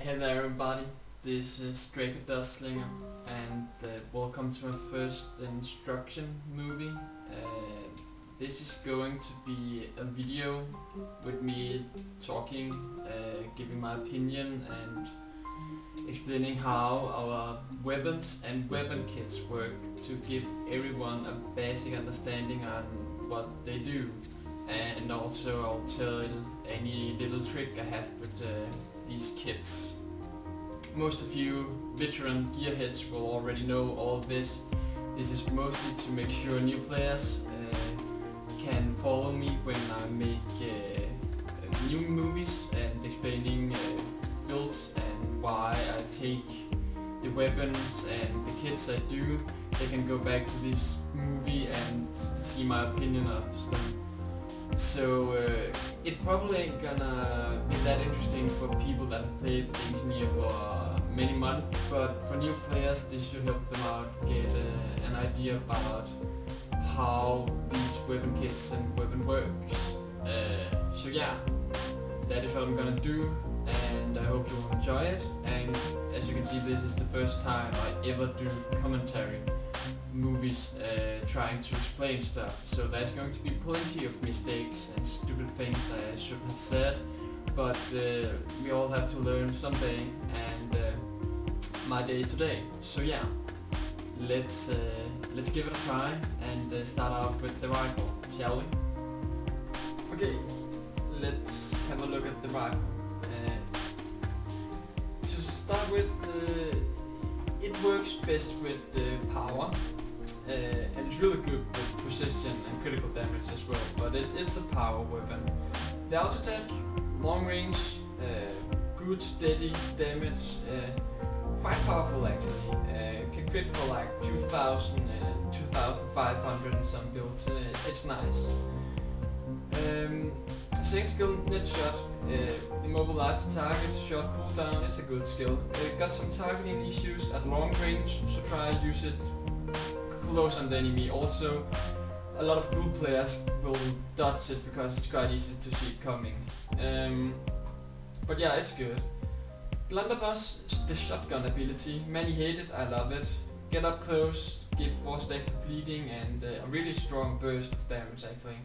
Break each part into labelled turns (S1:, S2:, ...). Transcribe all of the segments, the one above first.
S1: Hello everybody, this is Drakeco Dustslinger and welcome to my first instruction movie. This is going to be a video with me talking, giving my opinion and explaining how our weapons and weapon kits work to give everyone a basic understanding on what they do. And also I'll tell any little trick I have with these kits. Most of you veteran gearheads will already know all of this. This is mostly to make sure new players can follow me when I make new movies and explaining builds and why I take the weapons and the kits I do. They can go back to this movie and see my opinion of them. So it probably ain't gonna be that interesting for people that have played the Engineer for many months, but for new players this should help them out get an idea about how these weapon kits and weapon works. So yeah, that is what I'm gonna do, and I hope you'll enjoy it. And as you can see, this is the first time I ever do commentary movies trying to explain stuff, so there's going to be plenty of mistakes and stupid things I shouldn't have said, but we all have to learn someday, and my day is today. So yeah, let's give it a try and start out with the rifle, shall we? Okay, let's have a look at the rifle. To start with, it works best with power, and it's really good with precision and critical damage as well, but it's a power weapon. The auto attack, long range, good steady damage, quite powerful actually. Can crit for like 2000 and 2500 in some builds. It's nice. Second skill, net shot, immobilize the target, short cooldown is a good skill. Got some targeting issues at long range, so try to use it close on the enemy. Also, a lot of good players will dodge it because it's quite easy to see it coming. But yeah, it's good. Blunderbuss, the shotgun ability, many hate it, I love it. Get up close, give 4 stacks of bleeding and a really strong burst of damage actually.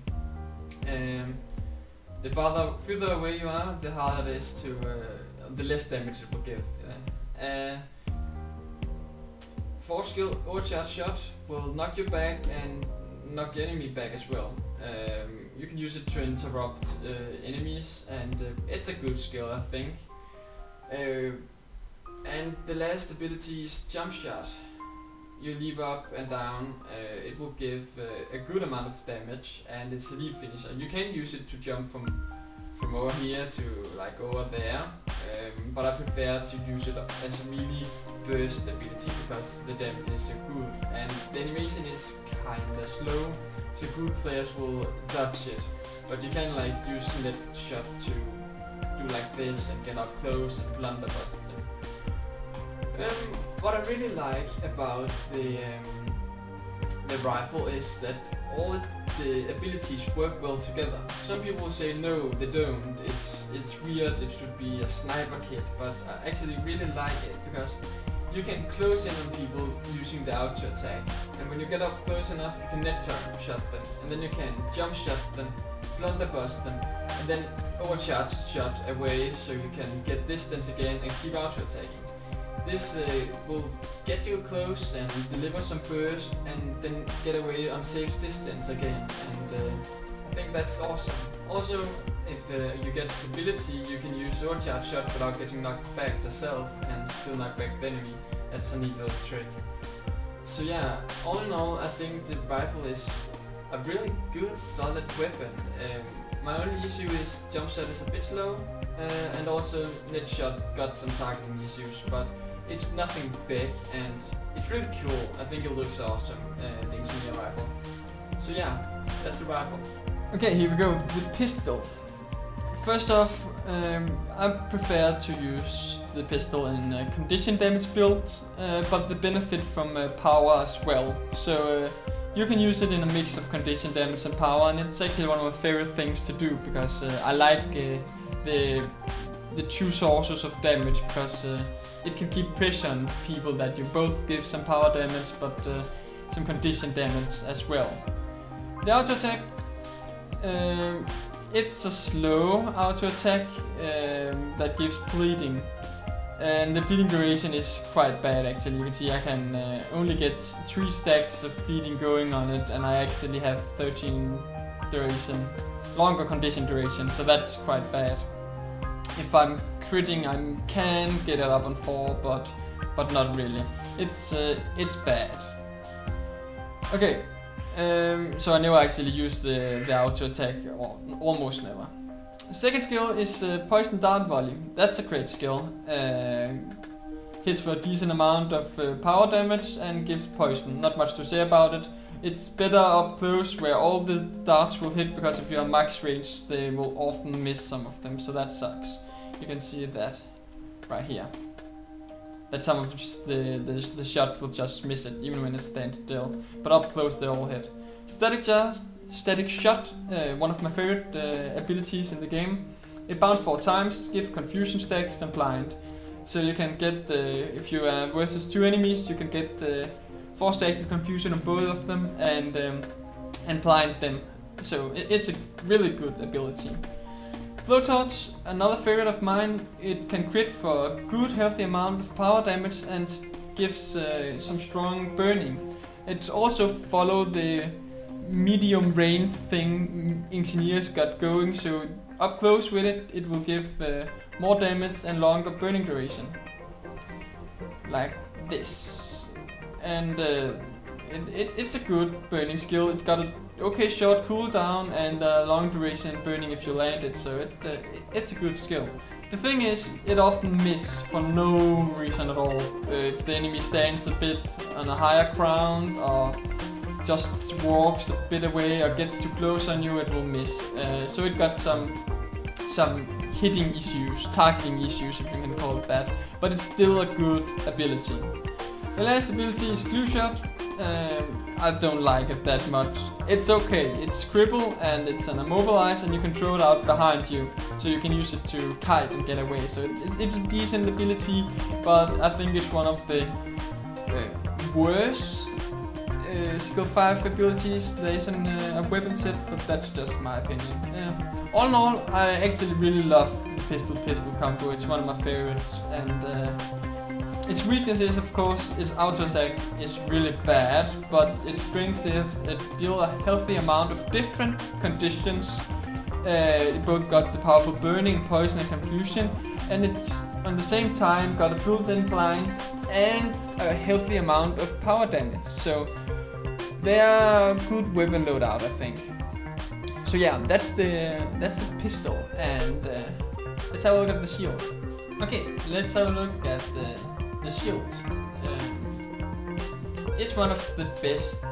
S1: The further away you are, the harder it is to, the less damage it will give. Fourth skill, overcharge shot, will knock you back and knock the enemy back as well. You can use it to interrupt enemies, and it's a good skill, I think. And the last ability is jump shot. You leap up and down, it will give a good amount of damage, and it's a leap finisher. You can use it to jump from over here to like over there, but I prefer to use it as a really burst ability because the damage is so good, and the animation is kinda slow, so good players will dodge it, but you can like use net shot to do like this and get up close and blunderbuss them. What I really like about the rifle is that all the abilities work well together. Some people say no, they don't. It's weird. It should be a sniper kit, but I actually really like it because you can close in on people using the auto attack, and when you get up close enough, you can net turn shot them, and then you can jump shot them, blunderbuss them, and then overcharge shot away so you can get distance again and keep auto attacking. This will get you close and deliver some burst and then get away on safe distance again, and I think that's awesome. Also, if you get stability, you can use overcharge shot without getting knocked back yourself and still knock back the enemy. That's a neat little trick. So yeah, all in all, I think the rifle is a really good, solid weapon. My only issue is jump shot is a bit slow, and also net shot got some targeting issues, but it's nothing big and it's really cool. I think it looks awesome, the Engineer rifle. So yeah, that's the rifle. Okay, here we go, the pistol. First off, I prefer to use the pistol in condition damage builds, but the benefit from power as well. So you can use it in a mix of condition damage and power, and it's actually one of my favorite things to do because I like the
S2: the two sources of damage, because it can keep pressure on people that you both give some power damage but some condition damage as well. The auto attack, it's a slow auto attack that gives bleeding, and the bleeding duration is quite bad actually. You can see I can only get 3 stacks of bleeding going on it, and I actually have 13 duration, longer condition duration, so that's quite bad. If I'm critting, I can get it up on 4, but not really. It's bad. Okay, so I never actually use the auto attack, or almost never. Second skill is Poison Dart Volley. That's a great skill. Hits for a decent amount of power damage and gives poison. Not much to say about it. It's better up close where all the darts will hit, because if you're on max range they will often miss some of them, so that sucks. You can see that right here. That some of the shot will just miss it even when it stands still. But up close they all hit. Static Shot, one of my favorite abilities in the game. It bounces 4 times, gives confusion stacks and blind. So you can get, if you are versus 2 enemies, you can get 4 stacks of confusion on both of them and blind them. So it's a really good ability. Blowtorch, another favorite of mine. It can crit for a good healthy amount of power damage and gives some strong burning. It also follows the medium range thing Engineers got going, so up close with it, it will give more damage and longer burning duration. Like this. And it's a good burning skill. It got a okay short cooldown and long duration burning if you land it, so it's a good skill. The thing is, it often misses for no reason at all. If the enemy stands a bit on a higher ground or just walks a bit away or gets too close on you, it will miss. So it got some hitting issues, targeting issues if you can call it that, but it's still a good ability. The last ability is Glue Shot. I don't like it that much. It's okay, it's cripple and it's an immobilize, and you can throw it out behind you, so you can use it to kite and get away. So it's a decent ability, but I think it's one of the worst skill 5 abilities there is in a weapon set, but that's just my opinion. All in all, I actually really love the pistol combo. It's one of my favorites, and its weaknesses, of course, its auto attack is really bad, but its strength is it deals a healthy amount of different conditions. It both got the powerful burning, poison and confusion, and it's on the same time got a built-in blind and a healthy amount of power damage. So they are a good weapon loadout, I think. So yeah, that's the pistol, and let's have a look at the shield. Okay, let's have a look at the shield. It's one of the best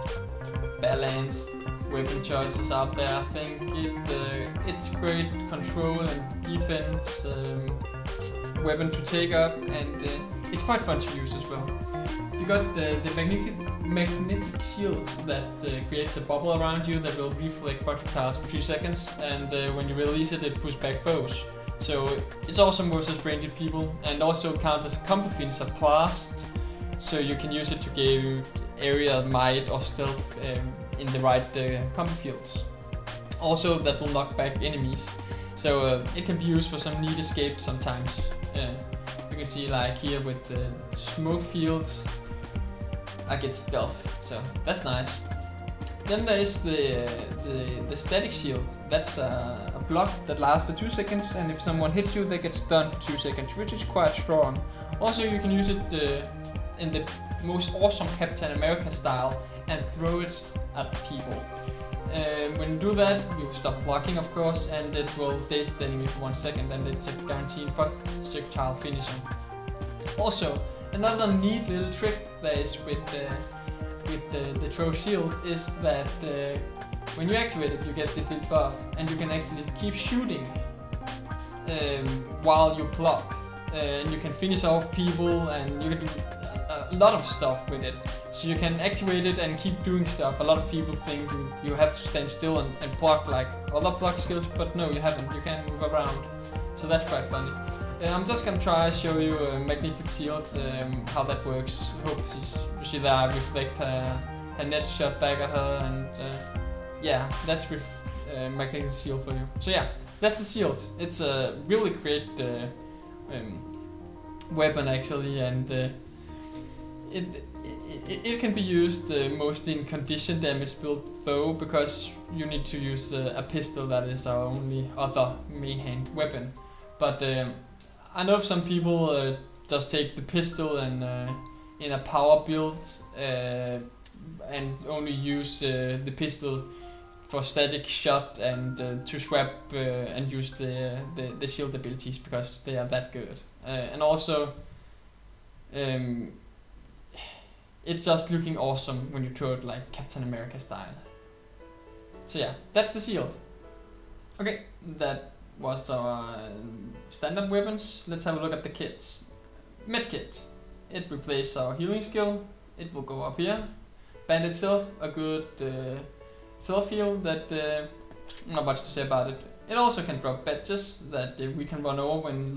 S2: balanced weapon choices out there. I think it's great control and defense weapon to take up, and it's quite fun to use as well. You got the magnetic shield that creates a bubble around you that will reflect projectiles for 3 seconds, and when you release it, it pushes back foes. So it's awesome versus ranged people, and also counts as combo finisher blast, so you can use it to give area might or stealth in the right combo fields. Also, that will knock back enemies, so it can be used for some neat escape sometimes. You can see, like here with the smoke fields, I get stealth, so that's nice. Then there is the static shield. That's a block that lasts for 2 seconds, and if someone hits you, they get stunned for 2 seconds, which is quite strong. Also, you can use it in the most awesome Captain America style and throw it at people. When you do that, you stop blocking, of course, and it will daze the enemy for 1 second, and it's a guaranteed projectile finisher. Also, another neat little trick that is with the throw shield is that when you activate it, you get this little buff, and you can actually keep shooting while you block, and you can finish off people, and you can do a lot of stuff with it. So you can activate it and keep doing stuff. A lot of people think you have to stand still and block like other block skills, but no, you haven't. You can move around, so that's quite funny. I'm just gonna try to show you a magnetic shield, how that works. Hope you see that I reflect a net shot back at her, and yeah, that's with magnetic shield for you. So yeah, that's the shield. It's a really great weapon actually, and it can be used mostly in condition damage build though, because you need to use a pistol. That is our only other main hand weapon. But I know some people just take the pistol and in a power build and only use the pistol for static shot and to swap and use the shield abilities because they are that good. And also it's just looking awesome when you throw it like Captain America style. So yeah, that's the shield. Okay, that was our standard weapons. Let's have a look at the kits. Medkit. It replaces our healing skill. It will go up here. Bandage self, a good self heal that not much to say about it. It also can drop badges that we can run over when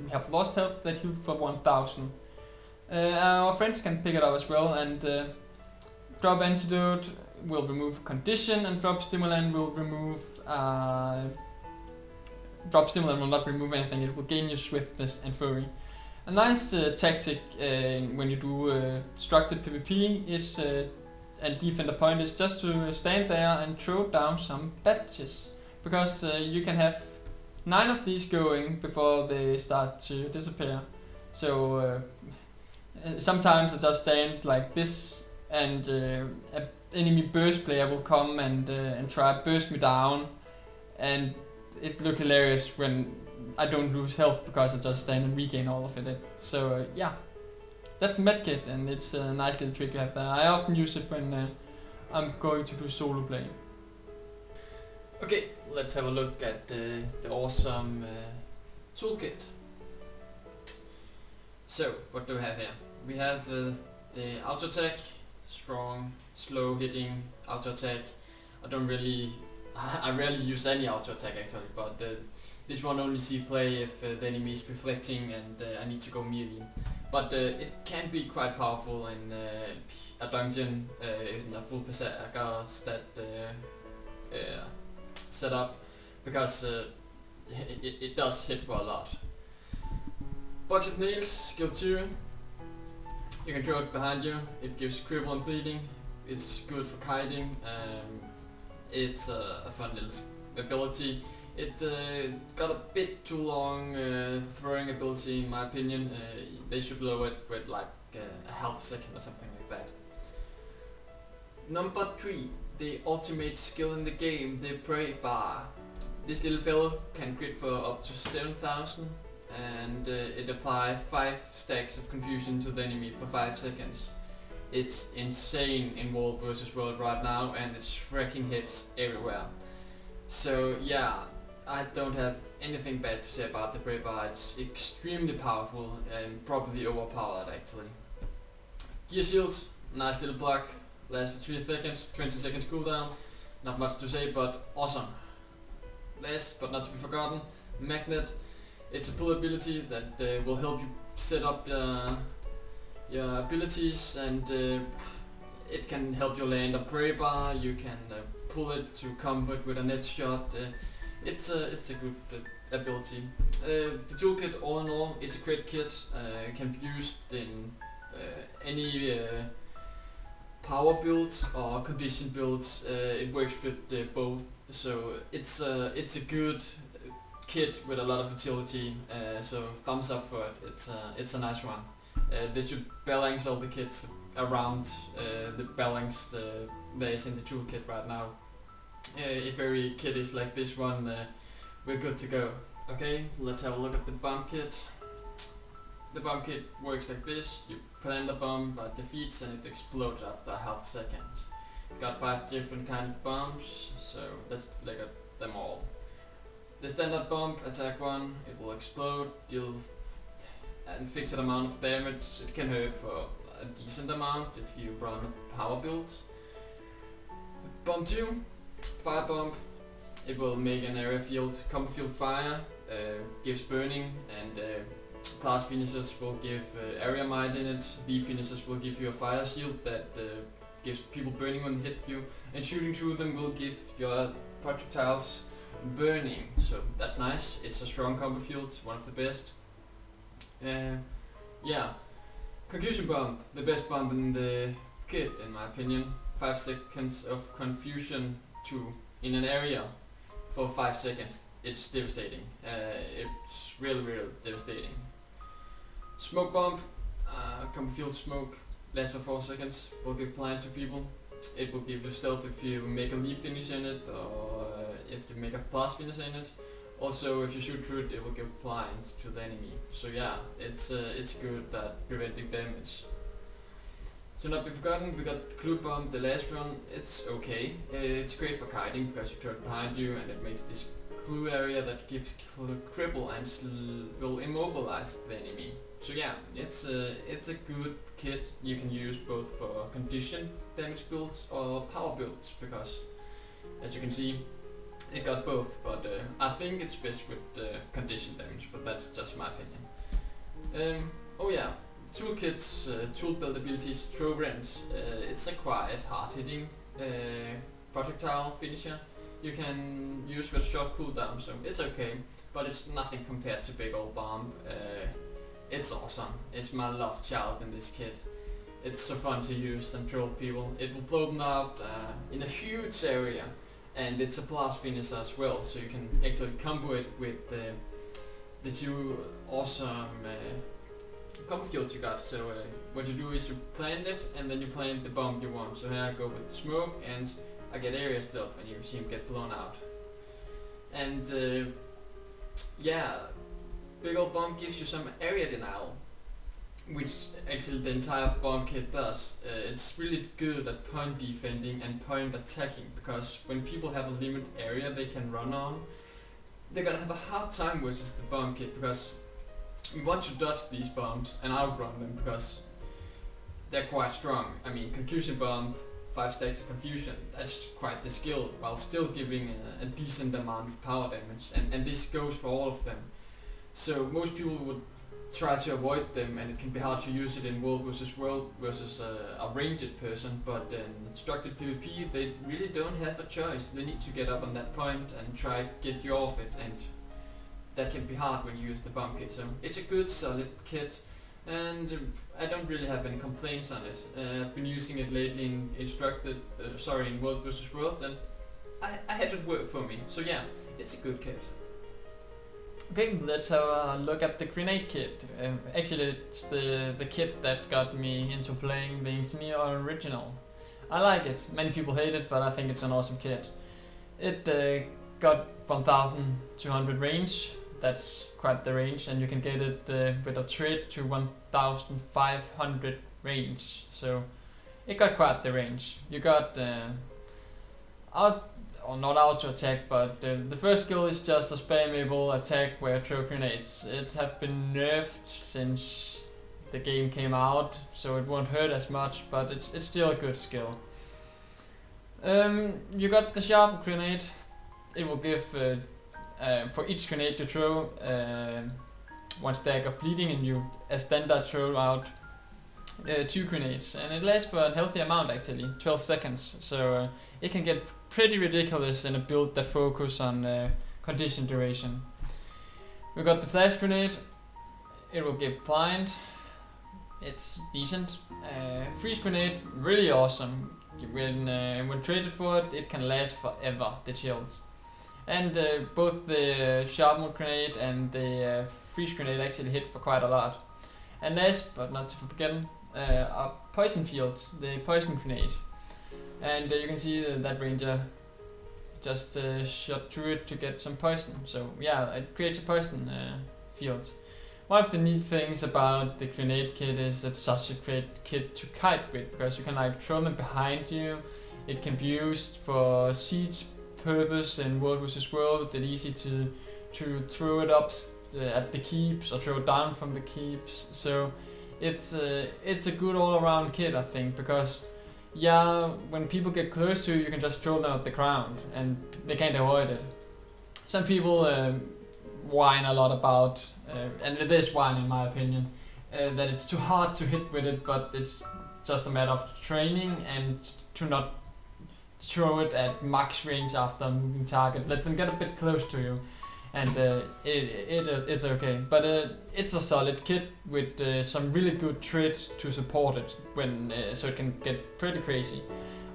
S2: we have lost health that heal for 1000. Our friends can pick it up as well, and drop antidote will remove condition, and drop stimulant will remove drop stimulant will not remove anything. It will gain you swiftness and fury. A nice tactic when you do structured PvP is and defend a point is just to stand there and throw down some badges, because you can have 9 of these going before they start to disappear. So sometimes I just stand like this, and an enemy burst player will come and try to burst me down, and it look hilarious when I don't lose health because I just stand and regain all of it. So yeah, that's the medkit, and it's a nice little trick you have there. I often use it when I'm going to do solo play.
S1: Okay, let's have a look at the awesome toolkit. So, what do we have here? We have the auto attack, strong, slow hitting auto attack. I rarely use any auto attack actually, but this one only see play if the enemy is reflecting and I need to go melee. But it can be quite powerful in a dungeon in a full berserker stat setup, because it does hit for a lot. Box of nails, skill 2. You can throw it behind you. It gives cripple and bleeding. It's good for kiting. It's a fun little ability. It got a bit too long throwing ability in my opinion. They should lower it with like a half second or something like that. Number 3, the ultimate skill in the game, the Prey Bar. This little fellow can crit for up to 7000, and it applies 5 stacks of confusion to the enemy for 5 seconds. It's insane in World vs World right now, and it's wrecking hits everywhere. So yeah, I don't have anything bad to say about the Prey Bar. It's extremely powerful and probably overpowered actually. Gear shields, nice little block, lasts for 3 seconds, 20 seconds cooldown. Not much to say, but awesome. Last but not to be forgotten, Magnet. It's a pull ability that will help you set up your abilities, and it can help you land a Prey Bar. You can pull it to combat with a net shot. It's a good ability. The toolkit, all in all, it's a great kit. It can be used in any power builds or condition builds. It works with both, so it's a good kit with a lot of utility. So thumbs up for it. It's a nice one. They should balance all the kits around the balance there is in the toolkit right now. If every kit is like this one, we're good to go. Okay, let's have a look at the bomb kit. The bomb kit works like this. You plant a bomb at your feet and it explodes after a half second. Got 5 different kind of bombs, so let's look at them all. The standard bomb, attack 1, it will explode, deal a fixed amount of damage. It can hurt for a decent amount if you run a power build. Bomb 2, fire bomb. It will make an area field, combat field fire. gives burning, and blast finishers will give area might in it. Leap finishers will give you a fire shield that gives people burning when they hit you, and shooting through them will give your projectiles burning. So that's nice. It's a strong combo field, one of the best. Yeah, Concussion Bomb, the best bomb in the kit in my opinion. 5 seconds of confusion in an area for 5 seconds. It's devastating. It's really devastating. Smoke Bomb, combo field smoke, lasts for 4 seconds, will give blind to people. It will give you stealth if you make a leap finish in it, or if you make a blast finish in it. Also, if you shoot through it, it will give blind to the enemy. So yeah, it's good at preventing damage. To not be forgotten, we got the Clue Bomb, the last one. It's okay. It's great for kiting because you throw it behind you and it makes this clue area that gives cripple and will immobilize the enemy. So yeah, it's a good kit you can use both for condition damage builds or power builds, because as you can see, it got both, but I think it's best with condition damage, but that's just my opinion. Oh yeah, toolkits, tool build abilities, throw wrench. It's a quiet, hard-hitting projectile finisher. You can use with short cooldown, so it's okay, but it's nothing compared to Big Ol' Bomb. It's awesome. It's my love child in this kit. It's so fun to use and troll people. It will blow them up in a huge area, and it's a blast finisher as well, so you can actually combo it with the two awesome combo fields you got. So what you do is you plant it, and then you plant the bomb you want. So here I go with the smoke, and I get area stealth, and you see him get blown out. And yeah, Big Ol' Bomb gives you some area denial, which actually the entire bomb kit does. It's really good at point defending and point attacking, because when people have a limited area they can run on, they're gonna have a hard time versus the bomb kit, because you want to dodge these bombs and outrun them because they're quite strong. I mean, Concussion Bomb, 5 stacks of confusion, that's quite the skill, while still giving a decent amount of power damage, and this goes for all of them. So most people would try to avoid them, and it can be hard to use it in world versus world versus a ranged person, but in structured PvP they really don't have a choice. They need to get up on that point and try to get you off it, and that can be hard when you use the bomb kit. So it's a good solid kit, and I don't really have any complaints on it. I've been using it lately in world versus world, and I had it work for me. So yeah, it's a good kit.
S2: Okay, let's have a look at the grenade kit. Actually, it's the kit that got me into playing the Engineer Original. I like it. Many people hate it, but I think it's an awesome kit. It got 1200 range. That's quite the range, and you can get it with a trait to 1500 range. So it got quite the range. You got not auto attack, but the first skill is just a spammable attack where throw grenades. It have been nerfed since the game came out, so it won't hurt as much, but it's still a good skill. You got the sharp grenade. It will give for each grenade you throw 1 stack of bleeding, and you as standard throw out 2 grenades, and it lasts for a healthy amount, actually 12 seconds, so it can get pretty ridiculous in a build that focus on condition duration. We got the flash grenade. It will give blind. It's decent. Freeze grenade, really awesome. When traded for it, it can last forever, the chills. And both the sharpened grenade and the freeze grenade actually hit for quite a lot. And last but not to forget, are poison fields, the poison grenade. And you can see that ranger just shot through it to get some poison. So yeah, it creates a poison field. One of the neat things about the grenade kit is it's such a great kit to kite with, because you can like throw them behind you. It can be used for siege purpose in World vs World. It's easy to throw it up at the keeps or throw it down from the keeps. So it's a good all-around kit, I think, because yeah, when people get close to you, you can just throw them at the ground and they can't avoid it. Some people whine a lot about, and it is whine in my opinion, that it's too hard to hit with it, but it's just a matter of training and to not throw it at max range after a moving target. Let them get a bit close to you, and it's okay. But it's a solid kit with some really good traits to support it when so it can get pretty crazy.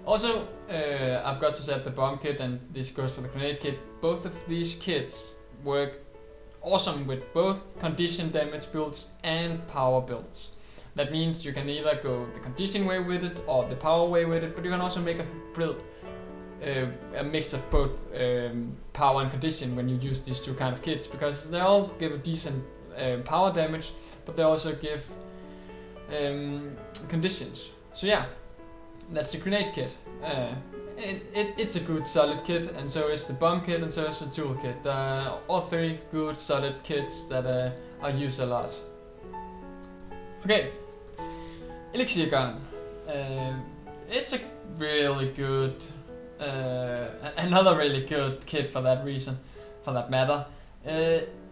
S2: Also, I've got to set the bomb kit, and this goes for the grenade kit. Both of these kits work awesome with both condition damage builds and power builds. That means you can either go the condition way with it or the power way with it, but you can also make a build, a mix of both power and condition when you use these two kind of kits, because they all give a decent power damage, but they also give conditions. So yeah, that's the grenade kit. It's a good solid kit, and so is the bomb kit, and so is the tool kit. All three good solid kits that I use a lot. Okay, elixir gun. It's a really good, another really good kit for that reason, for that matter.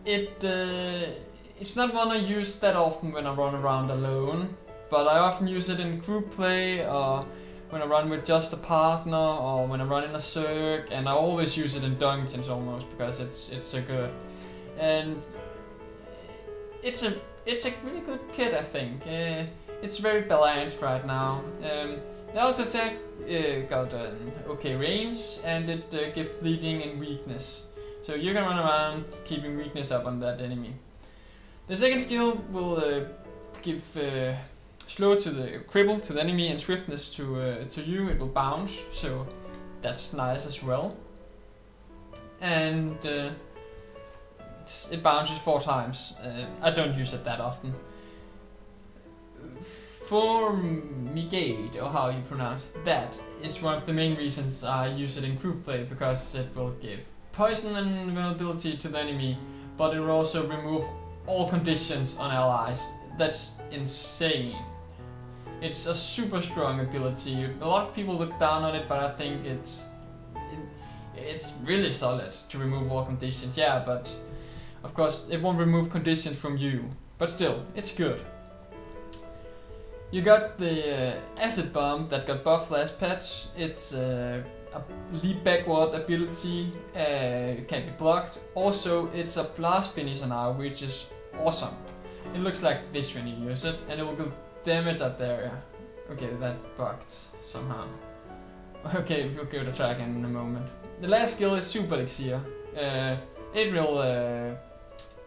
S2: It's not one I use that often when I run around alone, but I often use it in group play, or when I run with just a partner, or when I run in a circ, and I always use it in dungeons almost because it's so good. And it's a really good kit, I think. It's very balanced right now. The auto attack got an okay range, and it gives bleeding and weakness. So you can run around keeping weakness up on that enemy. The second skill will give slow to the cripple to the enemy and swiftness to you. It will bounce, so that's nice as well. And it bounces 4 times. I don't use it that often. Formigate, or how you pronounce that, is one of the main reasons I use it in group play, because it will give poison and vulnerability to the enemy, but it will also remove all conditions on allies. That's insane. It's a super strong ability. A lot of people look down on it, but I think it's really solid to remove all conditions. Yeah, but of course it won't remove conditions from you, but still, it's good. You got the acid bomb that got buffed last patch. It's a leap backward ability, can't be blocked. Also, it's a blast finisher now, which is awesome. It looks like this when you use it, and it will do damage at the area. Okay, that bugged somehow. Okay, we'll give it a try again in a moment. The last skill is Super Elixir. It will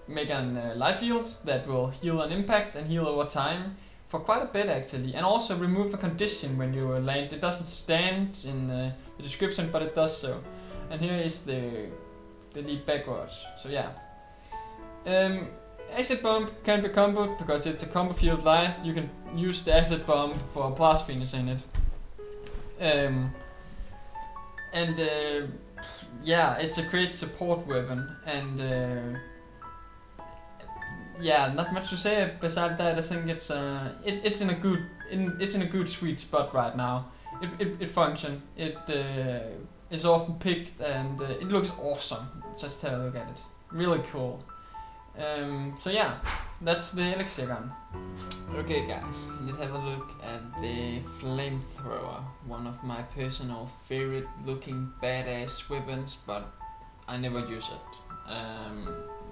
S2: make a life field that will heal on impact and heal over time for quite a bit actually, and also remove a condition when you land. It doesn't stand in the description, but it does so. And here is the leap backwards. So yeah. Acid bomb can be comboed because it's a combo field light. You can use the acid bomb for a blast finish in it. Yeah, it's a great support weapon, and yeah, not much to say beside that. I think it's in a good sweet spot right now. It functions. It is often picked, and it looks awesome. Just have a look at it. Really cool. So yeah, that's the elixir gun. Okay guys, let's have a look at the flamethrower. One of my personal favorite looking badass weapons, but I never use it.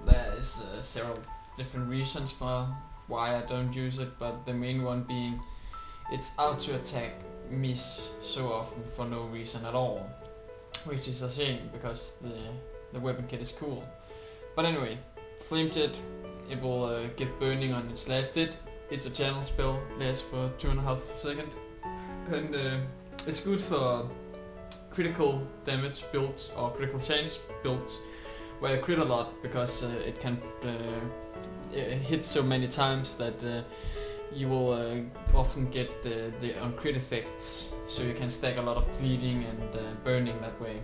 S2: There is several different reasons for why I don't use it, but the main one being it's auto attack miss so often for no reason at all, which is a shame because the weapon kit is cool. But anyway, Flame Jet, it will give burning on its last hit. It's a channel spell, lasts for 2.5 seconds, and it's good for critical damage builds or critical chance builds where you crit a lot, because it can hit so many times that you will often get the on crit effects, so you can stack a lot of bleeding and burning that way.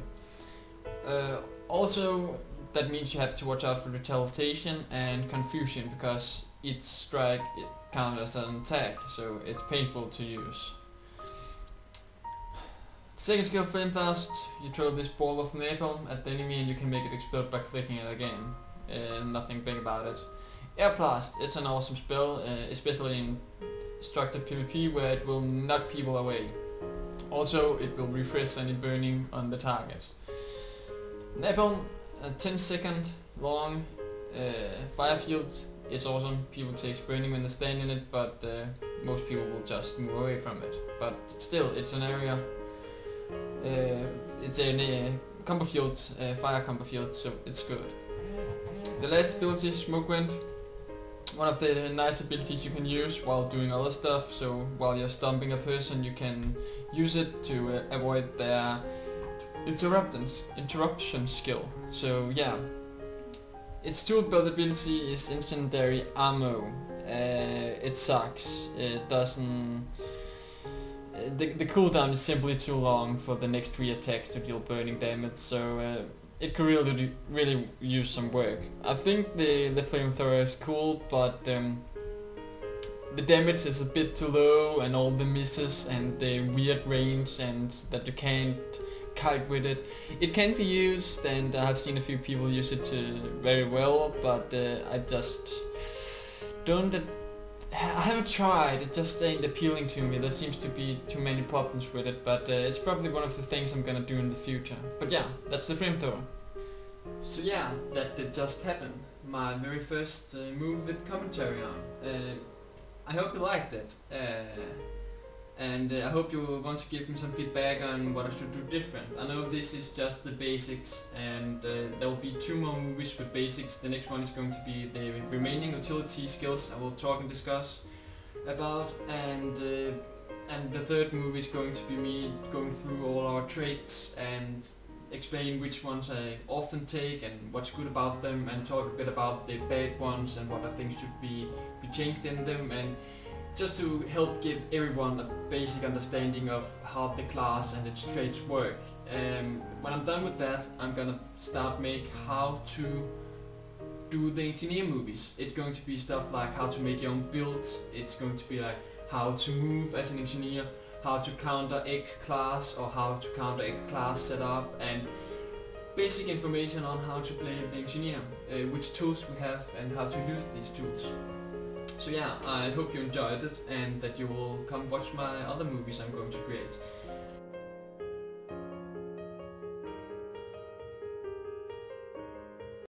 S2: Also, that means you have to watch out for retaliation and confusion, because each strike it counts as an attack, so it's painful to use. The second skill, Flame Blast, you throw this ball of napalm at the enemy and you can make it explode by clicking it again.
S1: nothing big about it. Air Blast, it's an awesome spell, especially in structured PvP where it will knock people away. Also, it will refresh any burning on the target. Napalm, a 10-second long fire field. It's awesome. People take burning when they stand in it, but most people will just move away from it. But still, it's an area. It's a combo field, fire combo field, so it's good. The last ability, Smoke Wind. One of the nice abilities you can use while doing other stuff. So while you're stomping a person, you can use it to avoid their interruption skill. So yeah. Its tool build ability is incendiary ammo. It sucks. It doesn't. The cooldown is simply too long for the next 3 attacks to deal burning damage, so it could really use some work. I think the flamethrower is cool, but the damage is a bit too low, and all the misses and the weird range, and that you can't kite with it. It can be used, and I've seen a few people use it very well, but I just don't. I haven't tried. It just ain't appealing to me. There seems to be too many problems with it, but it's probably one of the things I'm gonna do in the future. But yeah, that's the flamethrower. So yeah, that did just happen. My very first move with commentary on. I hope you liked it. And I hope you want to give me some feedback on what I should do different. I know this is just the basics, and there will be 2 more movies with basics. The next one is going to be the remaining utility skills I will talk and discuss about, and the 3rd movie is going to be me going through all our traits and explain which ones I often take and what's good about them, and talk a bit about the bad ones and what I think should be changed in them, and just to help give everyone a basic understanding of how the class and its traits work. When I'm done with that, I'm gonna start make how to do the engineer movies. It's going to be stuff like how to make your own builds. It's going to be like how to move as an engineer, how to counter X class or how to counter X class setup, and basic information on how to play the engineer, which tools we have and how to use these tools. So yeah, I hope you enjoyed it and that you will come watch my other movies I'm going to create.